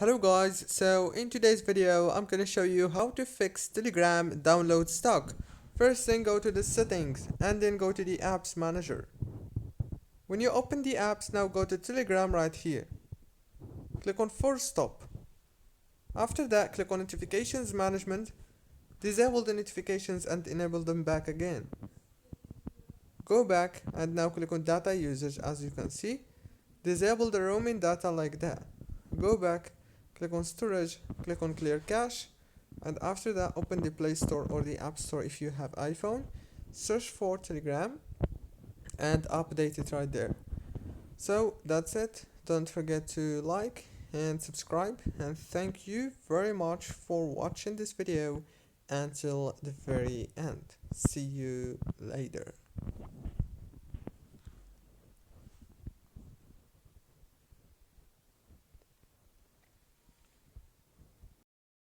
Hello guys, so in today's video I'm gonna show you how to fix Telegram download stuck. First thing, go to the settings and then go to the apps manager. When you open the apps, now go to Telegram right here. Click on force stop. After that, click on notifications management. Disable the notifications and enable them back again. Go back and now click on data usage. As you can see, disable the roaming data like that. Go back, click on storage, click on clear cache, and after that open the Play Store or the App Store if you have iPhone. Search for Telegram and update it right there. So that's it. Don't forget to like and subscribe, and thank you very much for watching this video until the very end. See you later.